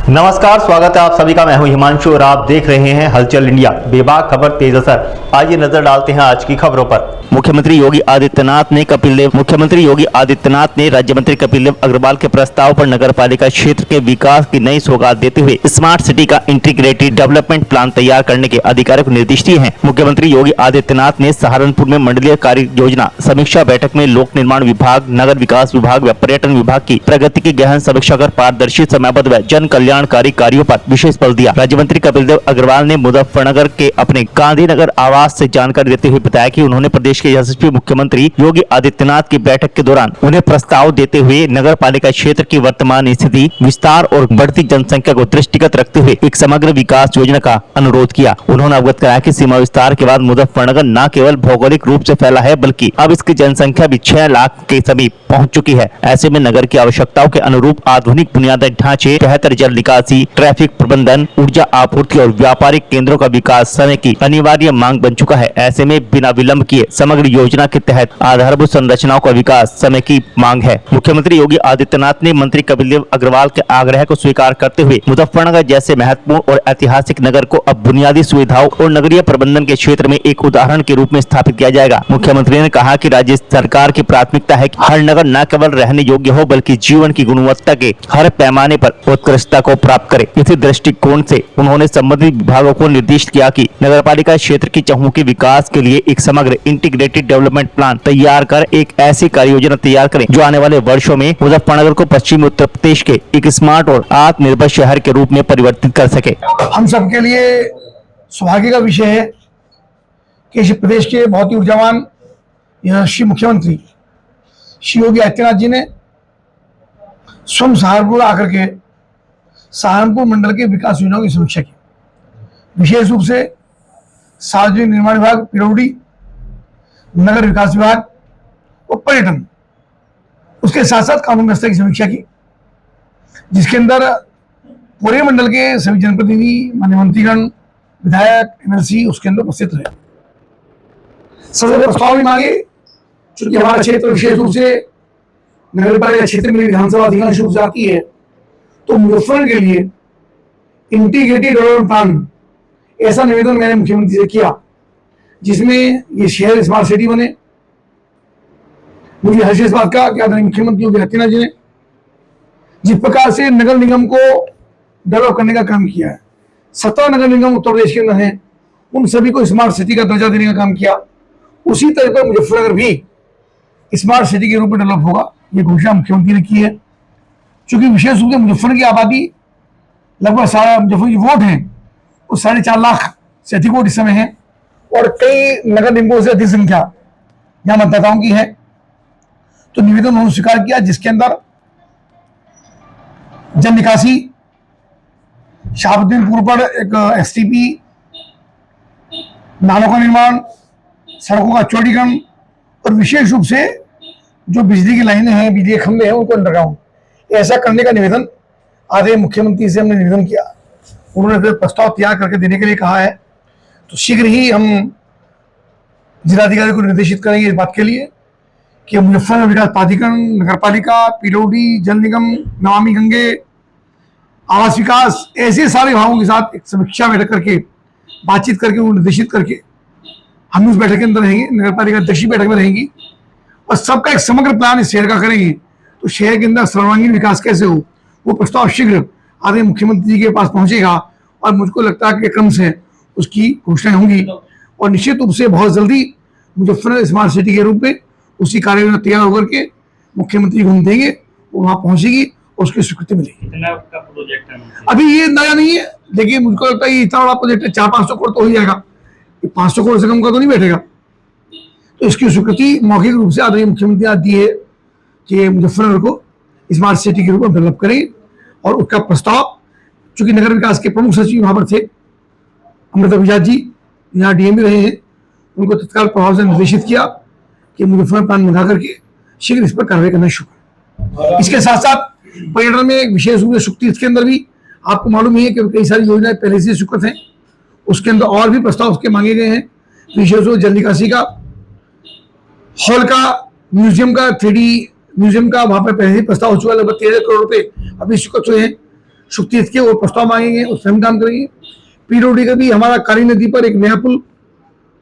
नमस्कार, स्वागत है आप सभी का। मैं हूं हिमांशु और आप देख रहे हैं हलचल इंडिया। बेबाक खबर तेज असर। आइए नजर डालते हैं आज की खबरों पर। मुख्यमंत्री योगी आदित्यनाथ ने राज्य मंत्री कपिल देव अग्रवाल के प्रस्ताव पर नगर पालिका क्षेत्र के विकास की नई सौगात देते हुए स्मार्ट सिटी का इंटीग्रेटेड डेवलपमेंट प्लान तैयार करने के अधिकारियों को निर्देश दिए हैं। मुख्यमंत्री योगी आदित्यनाथ ने सहारनपुर में मंडलीय कार्य योजना समीक्षा बैठक में लोक निर्माण विभाग, नगर विकास विभाग व पर्यटन विभाग की प्रगति की गहन समीक्षा कर पारदर्शी, समयबद्ध व जन कल्याणकारी कार्यों पर विशेष बल दिया। राज्य मंत्री कपिल देव अग्रवाल ने मुजफ्फरनगर के अपने गांधीनगर आवास से जानकारी देते हुए बताया कि उन्होंने प्रदेश के यशस्वी मुख्यमंत्री योगी आदित्यनाथ की बैठक के दौरान उन्हें प्रस्ताव देते हुए नगर पालिका क्षेत्र की वर्तमान स्थिति, विस्तार और बढ़ती जनसंख्या को दृष्टिगत रखते हुए एक समग्र विकास योजना का अनुरोध किया। उन्होंने अवगत कराया कि सीमा विस्तार के बाद मुजफ्फरनगर न केवल भौगोलिक रूप से फैला है बल्कि अब इसकी जनसंख्या भी 6 लाख के समीप पहुंच चुकी है। ऐसे में नगर की आवश्यकताओं के अनुरूप आधुनिक बुनियादी ढांचे, बेहतर जल निकासी, ट्रैफिक प्रबंधन, ऊर्जा आपूर्ति और व्यापारिक केंद्रों का विकास समय की अनिवार्य मांग बन चुका है। ऐसे में बिना विलंब किए समग्र योजना के तहत आधारभूत संरचनाओं का विकास समय की मांग है। मुख्यमंत्री योगी आदित्यनाथ ने मंत्री कपिल देव अग्रवाल के आग्रह को स्वीकार करते हुए मुजफ्फरनगर जैसे महत्वपूर्ण और ऐतिहासिक नगर को अब बुनियादी सुविधाओं और नगरीय प्रबंधन के क्षेत्र में एक उदाहरण के रूप में स्थापित किया जाएगा। मुख्यमंत्री ने कहा कि राज्य सरकार की प्राथमिकता है कि हर नगर न केवल रहने योग्य हो बल्कि जीवन की गुणवत्ता के हर पैमाने पर उत्कृष्टता को प्राप्त करे। इसी दृष्टिकोण से उन्होंने संबंधित विभागों को निर्देश किया कि नगरपालिका क्षेत्र की चहुमुखी विकास के लिए एक समग्र इंटीग्रेटेड डेवलपमेंट प्लान तैयार कर एक ऐसी कार्य योजना तैयार करें जो आने वाले वर्षों में मुजफ्फरनगर को पश्चिमी उत्तर प्रदेश के एक स्मार्ट और आत्मनिर्भर शहर के रूप में परिवर्तित कर सके। हम सबके लिए सौभाग्य का विषय है कि इस प्रदेश के बहुत ही ऊर्जावान यशस्वी मुख्यमंत्री श्री योगी आदित्यनाथ जी ने स्वयं सहारनपुर आकर के सहारनपुर मंडल के विकास योजनाओं की समीक्षा की। विशेष रूप से सार्वजनिक निर्माण विभाग, पिरोडी, नगर विकास विभाग और पर्यटन, उसके साथ साथ कानून व्यवस्था की समीक्षा की, जिसके अंदर पूरे मंडल के सभी जनप्रतिनिधि, माननीय मंत्रीगण, विधायक, एमएलसी उसके अंदर उपस्थित रहे। सबसे प्रस्ताव भी मांगे, चूंकि हमारा क्षेत्र विशेष रूप से नगरपालिका क्षेत्र में विधानसभा अधिकांश रूप से आती है, तो मुजफ्फरनगर के लिए इंटीग्रेटेड डेवलपमेंट प्लान ऐसा निवेदन मैंने मुख्यमंत्री से किया जिसमें ये शहर स्मार्ट सिटी बने। मुझे हर्ष इस बात का कि आदरणीय मुख्यमंत्री योगी आदित्यनाथ जी ने जिस प्रकार से नगर निगम को डेवलप करने का काम किया है, 17 नगर निगम उत्तर प्रदेश के अंदर हैं, उन सभी को स्मार्ट सिटी का दर्जा देने का काम किया। उसी तरह पर मुजफ्फरनगर भी स्मार्ट सिटी के रूप में डेवलप होगा, ये घोषणा मुख्यमंत्री ने की है। चूंकि विशेष रूप से मुजफ्फरनगर की आबादी लगभग मुजफ्फरनगर की वोट है वो 4.5 लाख से अधिक वोट इस समय है और कई नगर निगमों से अधिक संख्या यहाँ मतदाताओं की है। तो निवेदन उन्होंने स्वीकार किया जिसके अंदर जल निकासी, शाहबुद्दीनपुर पर एक एसटीपी, नालों का निर्माण, सड़कों का चौड़ीकरण और विशेष रूप से जो बिजली की लाइनें हैं, बिजली के खंभे हैं, उनको अंडरग्राउंड ऐसा करने का निवेदन आदरणीय मुख्यमंत्री से हमने निवेदन किया। उन्होंने फिर प्रस्ताव तैयार करके देने के लिए कहा है। तो शीघ्र ही हम जिलाधिकारी को निर्देशित करेंगे इस बात के लिए कि मुजफ्फरनगर विकास प्राधिकरण, नगरपालिका, पिरोडी, जल निगम, नमामि गंगे, आवास विकास, ऐसे सारे विभागों के साथ एक समीक्षा बैठक करके बातचीत करके उनको निर्देशित करके हम उस बैठक के अंदर रहेंगे, नगरपालिका अध्यक्ष बैठक में रहेंगी और सबका एक समग्र प्लान इस शहर का करेंगे। तो शहर के अंदर सर्वांगीण विकास कैसे हो, वो प्रस्ताव शीघ्र आदरणीय मुख्यमंत्री जी के पास पहुंचेगा और मुझको लगता है कि क्रम से उसकी घोषणाएं होंगी और निश्चित रूप से बहुत जल्दी मुजफ्फरनगर स्मार्ट सिटी के रूप में उसकी कार्य योजना तैयार होकर के मुख्यमंत्री को हम देंगे, वो वहां पहुंचेगी और उसकी स्वीकृति मिलेगी। प्रोजेक्ट है अभी ये नया नहीं है, लेकिन मुझको लगता है ये इतना बड़ा प्रोजेक्ट है, 400-500 करोड़ तो हो जाएगा, 500 करोड़ से कम का तो नहीं बैठेगा। तो इसकी स्वीकृति मौखिक रूप से आदरणीय मुख्यमंत्री आज दी है कि मुजफ्फरनगर को स्मार्ट सिटी के रूप में डेवलप करेंगे और उसका प्रस्ताव, चूंकि नगर विकास के प्रमुख सचिव वहां पर थे अमृता विजात जी, यहाँ डीएम भी रहे हैं, उनको तत्काल प्रभाव से निर्देशित किया कि मुजफ्फरनगर प्लान मंगा करके शीघ्र इस पर कार्रवाई करना शुरू करें। इसके साथ साथ पर्यटन में एक विशेष रूप से शुक्ति के अंदर भी आपको मालूम ही है कि कई सारी योजनाएं पहले से स्वीकृत हैं, उसके अंदर और भी प्रस्ताव उसके मांगे गए हैं। विशेष रूप जल निकासी का, हॉल का, म्यूजियम का, 3D म्यूजियम का वहां पर पहले ही प्रस्ताव हो चुका है, लगभग 13 करोड़ रुपए अभी स्वीकृत हुए हैं। शुक्तियत के और प्रस्ताव मांगेंगे, उस पर हम काम करेंगे। पीडब्ल्यूडी का भी हमारा काली नदी पर एक नया पुल,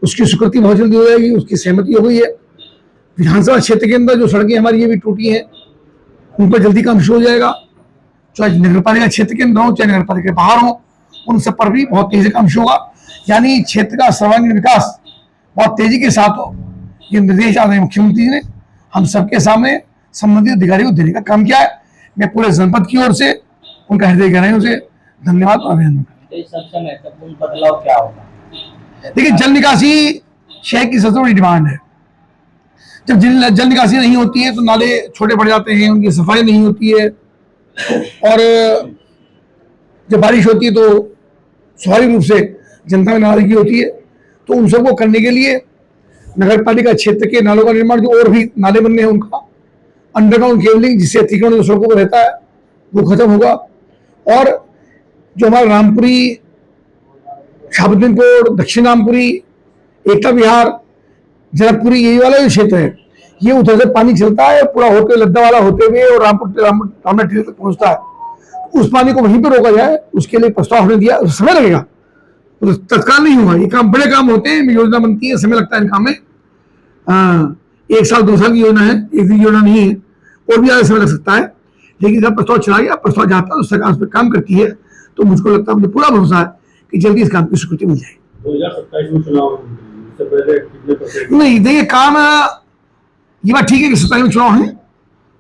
उसकी स्वीकृति बहुत जल्दी हो जाएगी, उसकी सहमति हो गई है। विधानसभा क्षेत्र के अंदर जो सड़कें हमारी ये भी टूटी हैं, उन पर जल्दी काम शुरू हो जाएगा। चाहे नगर पालिका क्षेत्र के अंदर हो, चाहे नगर पालिका के बाहर हो, उन सब पर भी बहुत तेजी से काम शुरू होगा। यानी क्षेत्र का सर्वांगीण विकास बहुत तेजी के साथ हो, ये निर्देश आदरणीय मुख्यमंत्री ने हम सबके सामने संबंधित अधिकारियों को देने का काम किया है। मैं पूरे जनपद की ओर से उनका हृदय गहराइयों से धन्यवाद और अभिनंदन करता हूं। सबसे महत्वपूर्ण बदलाव क्या होगा? देखिए, जल निकासी शहर की सबसे बड़ी डिमांड है। जब जल निकासी नहीं होती है तो नाले छोटे पड़ जाते हैं, उनकी सफाई नहीं होती है, और जब बारिश होती है तो स्वाभाविक रूप से जनता में नाराजगी होती है। तो उन सबको करने के लिए नगर पालिका क्षेत्र के नालों का निर्माण, जो और भी नाले बनने हैं उनका अंडरग्राउंड केबलिंग, जिससे अतिक्रमण जो सड़कों पर रहता है वो खत्म होगा। और जो हमारा रामपुरी, शाहबुद्दीनपुर, दक्षिण रामपुरी, एकता विहार, जनकपुरी, यही वाला जो क्षेत्र है, ये उधर से पानी चलता है पूरा होते लद्दा वाला होते हुए और रामपुर तक पहुंचता है। उस पानी को वहीं पर रोका जाए, उसके लिए प्रस्ताव हमने दिया। समय लगेगा, तो तत्काल नहीं होगा। ये काम बड़े काम होते हैं, योजना बनती है, समय लगता है इन काम में। 1 साल 2 साल की योजना है, एक दिन योजना नहीं है, और भी ज्यादा समय लग सकता है। लेकिन जब प्रस्ताव चला गया, प्रस्ताव जाता है तो सरकार उस पर काम करती है। तो मुझको लगता है, मुझे पूरा भरोसा है कि जल्दी इस काम की स्वीकृति मिल जाएगी। 2027 में चुनाव से पहले कितने % नहीं, देखिए काम, ये बात ठीक है कि 27 में चुनाव है,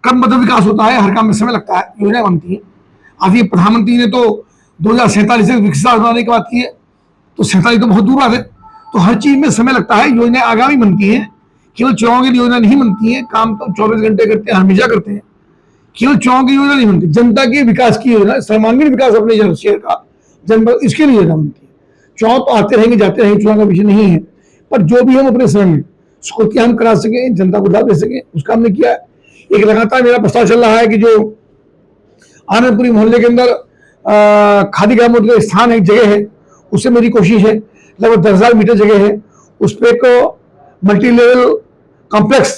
क्रमबद्ध विकास होता है, हर काम में समय लगता है, योजना बनती है। अभी प्रधानमंत्री ने तो 2047 तक विकसित भारत बनाने की बात की है, तो 47 तो बहुत दूर बात है। तो हर चीज में समय लगता है, योजनाएं आगामी बनती है, केवल चुनाव की योजना नहीं बनती है। काम तो 24 घंटे करते हैं, हमेशा करते हैं, केवल चुनाव की योजना नहीं बनती। जनता के विकास की योजना, सर्वांगीण विकास अपने शहर का, जनपद, इसके लिए योजना बनती है। चुनाव तो आते रहेंगे जाते रहेंगे, चुनाव का विषय नहीं है, पर जो भी हम अपने समय में स्फूर्ति हम करा सके, जनता को लाभ दे सके, उसका हमने किया है। एक लगातार मेरा प्रस्ताव चल रहा है कि जो आनंदपुरी मोहल्ले के अंदर खादी ग्रामोद्योग का स्थान एक जगह है, उससे मेरी कोशिश है, लगभग 10,000 मीटर जगह है, उस पर एक multi level complex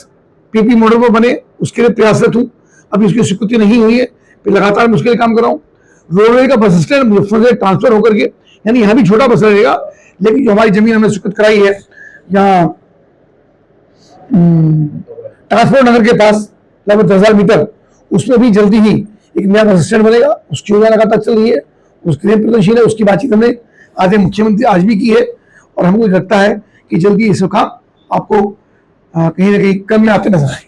PP model में बने, उसके लिए प्रयासरत हूँ। अभी उसकी स्वीकृति नहीं हुई है, फिर लगातार मैं उसके लिए काम कर रहा हूँ। रोडवे का बस स्टैंड मुजफ्फरनगर से ट्रांसफर होकर के, यानी यहाँ भी छोटा बस रहेगा, लेकिन जो हमारी जमीन हमने स्वीकृत कराई है यहाँ ट्रांसपोर्ट नगर के पास लगभग 10,000 मीटर, उसमें भी जल्दी ही एक नया बस स्टैंड बनेगा। उसकी योजना लगातार चल रही है, उसके लिए प्रगतिशील है। उसकी बातचीत हमने आधे मुख्यमंत्री आज भी की है, और हमको लगता है कि जल्दी इसका काम आपको कहीं ना कहीं कम में आते नजर आए।